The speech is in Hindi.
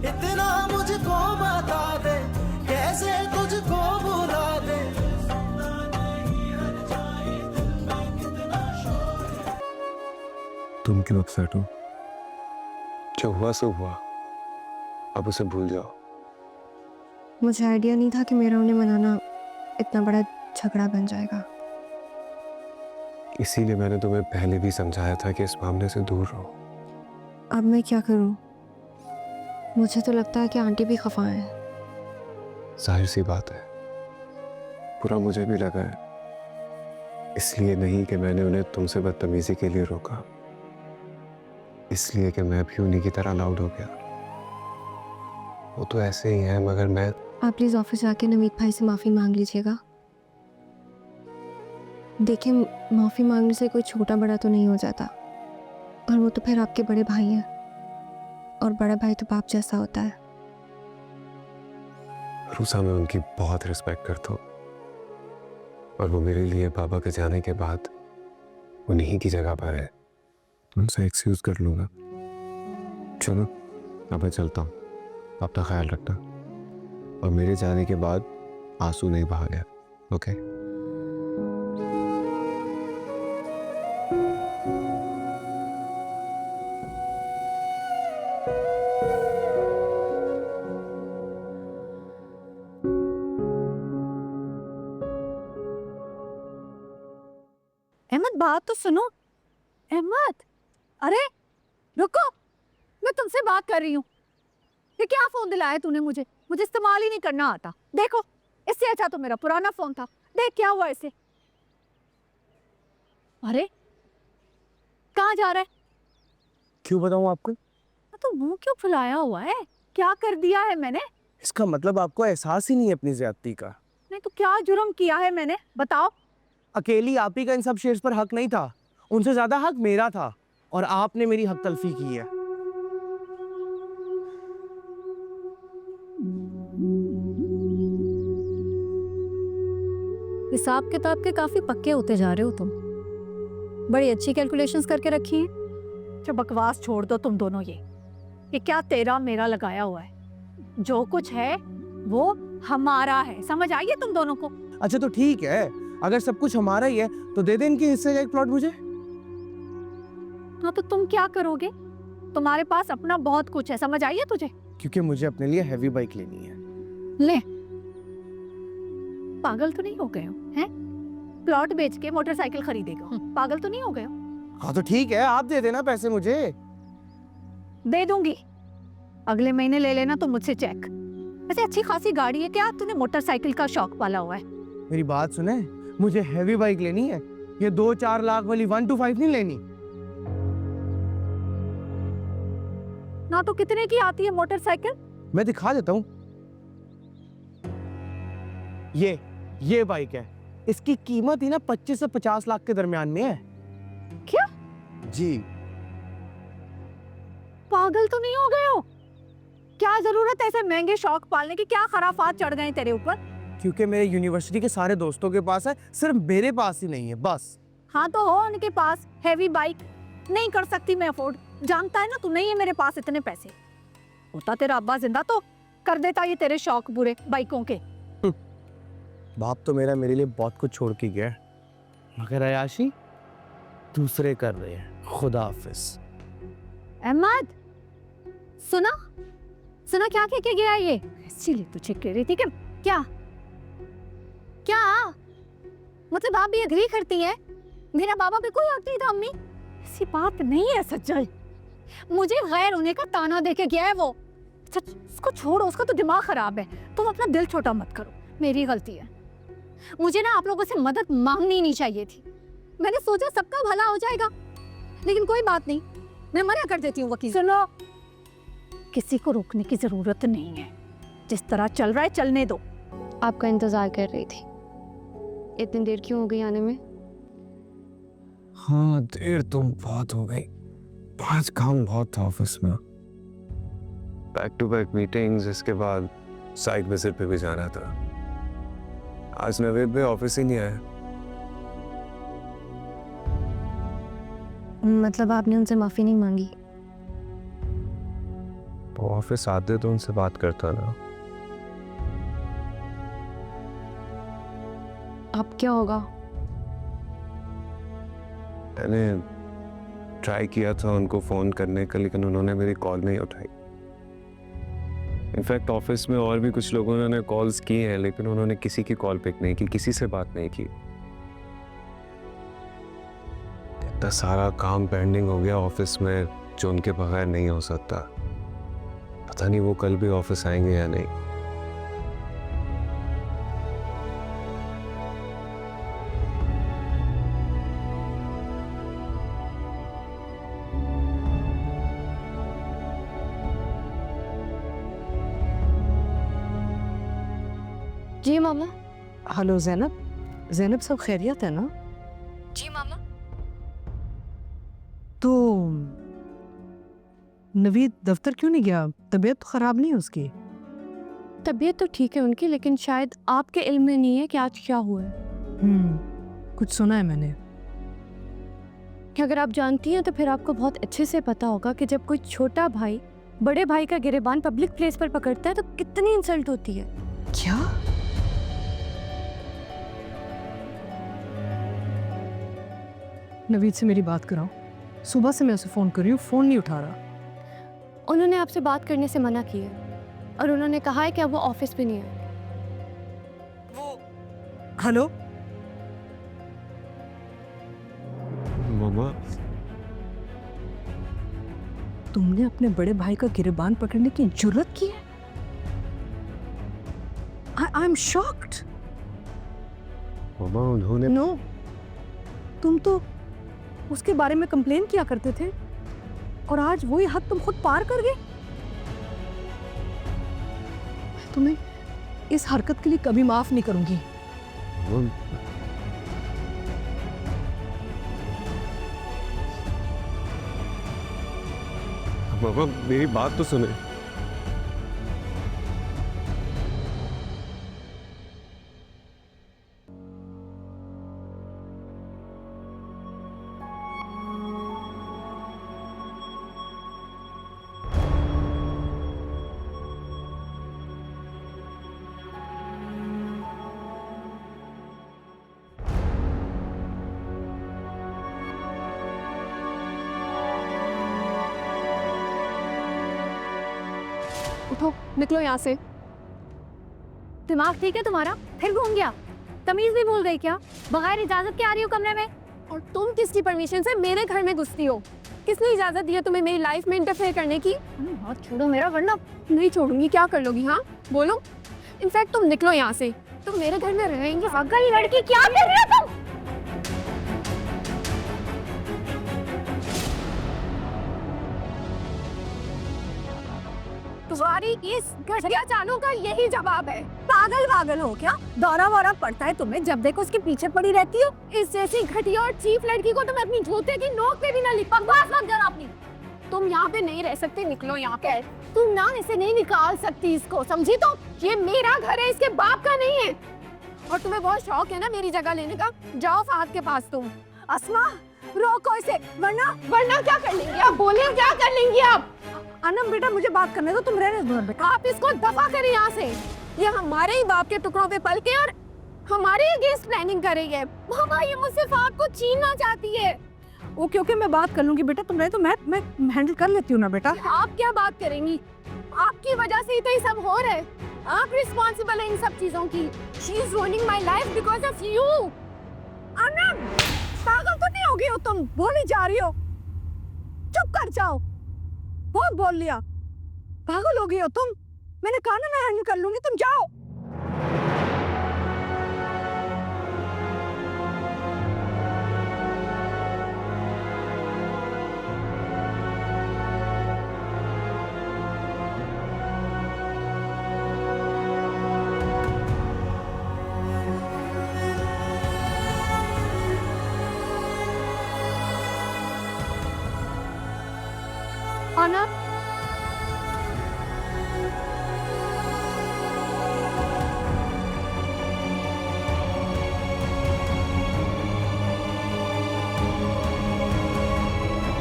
इतना मुझको बता दे, कैसे तुझको भुला दे। तुम क्यों अपसेट हो? जो हुआ सो हुआ, अब उसे भूल जाओ। मुझे आइडिया नहीं था कि मेरा उन्हें मनाना इतना बड़ा झगड़ा बन जाएगा। इसीलिए मैंने तुम्हें पहले भी समझाया था कि इस मामले से दूर रहो। अब मैं क्या करूं? मुझे तो लगता है कि आंटी भी खफा है। जाहिर सी बात है, बुरा मुझे भी लगा है। इसलिए नहीं कि मैंने उन्हें तुमसे बदतमीजी के लिए रोका, इसलिए कि मैं भी उन्हीं की तरह लाउड हो गया। वो तो ऐसे ही है, मगर मैं आप प्लीज ऑफिस जाके नमीत भाई से माफी मांग लीजिएगा। देखिए, माफी मांगने से कोई छोटा बड़ा तो नहीं हो जाता, और वो तो फिर आपके बड़े भाई हैं, और बड़ा भाई तो बाप जैसा होता है। रूसा, मैं उनकी बहुत रिस्पेक्ट करता हूँ, और वो मेरे लिए बाबा के जाने के बाद उन्हीं की जगह पर है। उनसे एक्सक्यूज कर लूंगा। चलो अब मैं चलता हूँ, अपना ख्याल रखना, और मेरे जाने के बाद आंसू नहीं बहा गया। ओके? अहमद, बात तो सुनो। अहमद, अरे रुको, मैं तुमसे बात कर रही हूँ। ये क्या फोन दिलाया तूने मुझे? मुझे इस्तेमाल ही नहीं करना आता। देखो, इससे अच्छा तो मेरा पुराना फोन था। देख क्या हुआ इसे। अरे कहाँ जा रहा है? क्यों बताऊं आपको? तो मुंह क्यों फुलाया हुआ है? क्या कर दिया है मैंने? इसका मतलब आपको एहसास ही नहीं है अपनी ज्यादती का। नहीं तो क्या जुर्म किया है मैंने, बताओ। अकेली आप ही का इन सब शेयर्स पर हक नहीं था, उनसे ज्यादा हक मेरा था, और आपने मेरी हक तलफी की है। हिसाब किताब के काफी पक्के होते जा रहे हो तुम। बड़ी अच्छी कैलकुलेशंस करके रखी हैं। जो बकवास छोड़ दो तुम दोनों। ये क्या तेरा मेरा लगाया हुआ है? जो कुछ है वो हमारा है, समझ आई है तुम दोनों को? अच्छा तो ठीक है, अगर सब कुछ हमारा ही है तो दे दे इनके हिस्से का एक प्लॉट मुझे। हाँ तो तुम क्या करोगे? तुम्हारे पास अपना बहुत कुछ है, समझ आई है तुझे? क्योंकि मुझे अपने लिए हैवी बाइक लेनी है। ले, पागल तो नहीं हो गए हो हैं? प्लॉट बेच के मोटरसाइकिल खरीदेगा? पागल तो नहीं हो गए हो? हाँ तो ठीक है, आप दे देना पैसे मुझे। दे दूंगी, अगले महीने ले लेना तो मुझसे चेक। वैसे अच्छी खासी गाड़ी है, क्या तूने मोटरसाइकिल का शौक पाला हुआ है? मेरी बात सुने, मुझे हैवी बाइक लेनी है, ये 2-4 लाख वाली 125 नहीं लेनी। ना तो कितने की आती है मोटरसाइकिल? मैं दिखा देता हूँ। ये बाइक है, इसकी कीमत ही ना 25 से 50 लाख के दरमियान में है। क्या? जी। पागल तो नहीं हो गए हो? क्या जरूरत है ऐसे महंगे शौक पालने की? क्या खराफात चढ़ गए तेरे ऊपर? क्योंकि मेरे यूनिवर्सिटी के सारे दोस्तों के पास है, सिर्फ मेरे पास ही नहीं है बस। हाँ तो हो उनके पास हैवी बाइक। नहीं कर सकती मैं अफोर्ड, जानता है ना तू। नहीं है मेरे पास इतने पैसे। होता तेरा अब्बा जिंदा तो कर देता ये तेरे शौक पूरे बाइकों के। बाप तो मेरा मेरे लिए बहुत कुछ छोड़ के गया, मगर अयाशी दूसरे कर रहे हैं। खुदा हाफिज। अहमद, सुना सुना क्या कह के गया ये? इसीलिए तुझे कह रही थी कि क्या क्या मतलब आप भी एग्री करती हैं? मेरा बाबा पे कोई हक नहीं था अम्मी? ऐसी बात नहीं है सज्जल। मुझे गैर होने का ताना देके गया है वो। उसको छोड़ो, उसका तो दिमाग खराब है। तुम अपना दिल छोटा मत करो, मेरी गलती है। मुझे ना आप लोगों से मदद मांगनी नहीं चाहिए थी। मैंने सोचा सबका भला हो जाएगा, लेकिन कोई बात नहीं, मैं मना कर देती हूँ वकील। सुनो, किसी को रोकने की जरूरत नहीं है। जिस तरह चल रहा है चलने दो। आपका इंतजार कर रही थी। इतनी देर क्यों हो गई आने में? हाँ, देर तो बहुत हो गई, आज काम बहुत था ऑफिस में। बैक टू बैक मीटिंग्स, इसके बाद साइट विजिट पे भी जाना था। आज नवेद भी ऑफिस ही नहीं आया। मतलब आपने उनसे माफी नहीं मांगी? वो ऑफिस आते तो उनसे बात करता ना। अब क्या होगा? मैंने ट्राई किया था उनको फ़ोन करने का, लेकिन उन्होंने मेरी कॉल नहीं उठाई। इनफैक्ट ऑफिस में और भी कुछ लोगों ने कॉल्स की हैं, लेकिन उन्होंने किसी की कॉल पिक नहीं की, किसी से बात नहीं की। इतना सारा काम पेंडिंग हो गया ऑफिस में जो उनके बगैर नहीं हो सकता। पता नहीं वो कल भी ऑफिस आएंगे या नहीं। जी मामा। हेलो जैनब, जैनब सब खैरियत है ना? जी मामा। तो नवीद दफ्तर क्यों नहीं गया? तबीयत तो खराब नहीं है उसकी? तबीयत तो ठीक है उनकी, लेकिन शायद आपके इल्म में नहीं है कि आज क्या हुआ है। कुछ सुना है मैंने। कि अगर आप जानती हैं तो फिर आपको बहुत अच्छे से पता होगा कि जब कोई छोटा भाई बड़े भाई का गिरेबान पब्लिक प्लेस पर पकड़ता है तो कितनी इंसल्ट होती है। क्या? नवीद से मेरी बात कराओ। सुबह से मैं उसे फोन कर रही हूँ, फोन नहीं उठा रहा। उन्होंने आपसे बात करने से मना किया है और उन्होंने कहा है कि अब वो ऑफिस पे नहीं आए। हेलो मामा, तुमने अपने बड़े भाई का गिरेबान पकड़ने की जुर्रत की है? I am shocked. मामा उन्होंने नो, तुम तो उसके बारे में कंप्लेन किया करते थे और आज वही हद तुम खुद पार कर गए। तुम्हें इस हरकत के लिए कभी माफ नहीं करूंगी। मामा मेरी बात तो सुने। उठो, निकलो यहाँ से। दिमाग ठीक है तुम्हारा? फिर घूम गया? तमीज भी भूल गई क्या? बगैर इजाजत के आ रही हो कमरे में? और तुम किसकी परमिशन से मेरे घर में घुसती हो? किसने इजाजत दी है तुम्हें मेरी लाइफ में इंटरफेयर करने की? हाथ छोड़ो मेरा, वरना नहीं छोड़ूंगी। क्या कर लोगी? हाँ बोलो। इनफैक्ट तुम निकलो यहाँ से। तुम मेरे घर में रहेंगे। पागल लड़की, क्या कर रही हो तुम? तुम्हारी इस घटिया चालों का यही जवाब है। पागल हो क्या? दौरा वौरा पड़ता है तुम्हें, जब देखो उसके पीछे पड़ी रहती हो। इस जैसी घटिया और चीप लड़की को तुम अपनी जूते की नोक पे भी ना लिख। बकवास मत करो अपनी। तुम यहाँ पे नहीं रह सकते, निकलो यहाँ पे। तुम ना इसे नहीं निकाल सकती इसको, समझी? तो ये मेरा घर है, इसके बाप का नहीं है। और तुम्हें बहुत शौक है ना मेरी जगह लेने का। जाओ फहद के पास तुम। अस्मा रोको इसे, वरना क्या कर लेंगी आप? बोलिए क्या कर लेंगी आप? अनम बेटा मुझे बात करने दो, तुम रहने दो बेटा। आप इसको दफा करें यहाँ से। ये हमारे ही बाप के टुकड़ों पे पल के और हमारे अगेंस्ट प्लानिंग कर रही है। मामा ये मुझसे फहद को छीनना चाहती है। वो क्योंकि मैं बात कर लूंगी बेटा, तुम रहे तो मैं हैंडल कर लेती हूँ ना बेटा। आप क्या बात करेंगी? आपकी वजह से ही तो ये सब हो रहा है। आप रिस्पॉन्सिबल है इन सब चीजों की। She is ruining my life because of you. Anam पागल तो नहीं हो गई हो तुम? बोली जा रही हो? चुप कर जाओ, बहुत बोल लिया। पागल हो गई हो तुम? मैंने कहा ना मैं हैंडल कर लूंगी, तुम जाओ। अनम